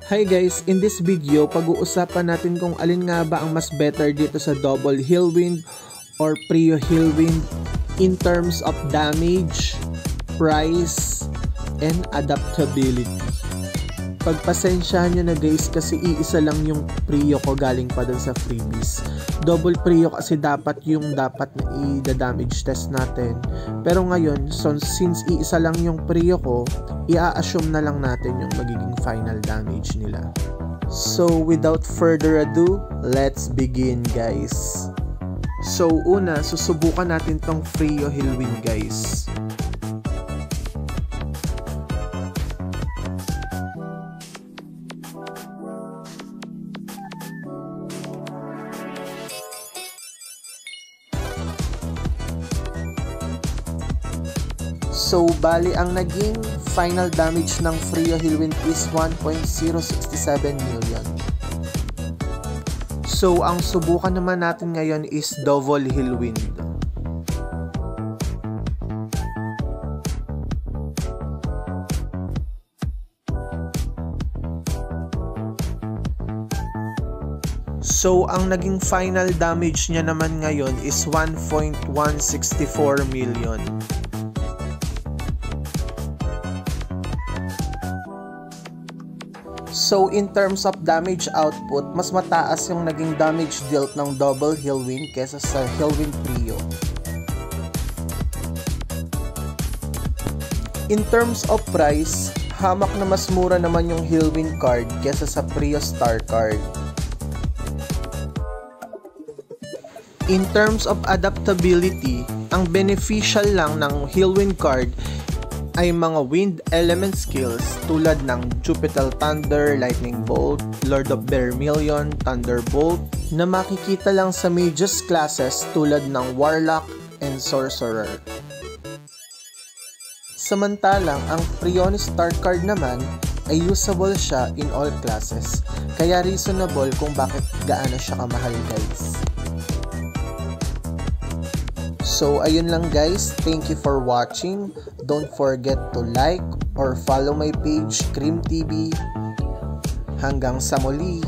Hi guys, in this video, pag-uusapan natin kung alin nga ba ang mas better dito sa Double Hillwind or Prio Hillwind in terms of damage, price, and adaptability. Pagpasensyahan nyo na guys kasi iisa lang yung Prio ko galing pa dun sa freebies. Double Prio kasi dapat na i-damage test natin. Pero ngayon, since iisa lang yung Prio ko, i-assume na lang natin yung magiging final damage nila. So without further ado, let's begin guys. So una, susubukan natin tong Prio Hillwind guys. So, bali ang naging final damage ng Prio Hillwind is 1.067 million. So, ang subukan naman natin ngayon is Double Hillwind. So, ang naging final damage niya naman ngayon is 1.164 million. So, in terms of damage output, mas mataas yung naging damage dealt ng Double Hillwind kesa sa Hillwind Prio. In terms of price, hamak na mas mura naman yung Hillwind card kesa sa Prio Star card. In terms of adaptability, ang beneficial lang ng Hillwind card ay mga wind element skills tulad ng Jupiter Thunder, Lightning Bolt, Lord of Vermilion, Thunderbolt na makikita lang sa mages classes tulad ng Warlock and Sorcerer. Samantalang ang Prio Star card naman ay usable siya in all classes, kaya reasonable kung bakit gaano siya kamahal guys. So, ayun lang guys. Thank you for watching. Don't forget to like or follow my page, Cream TV. Hanggang sa muli.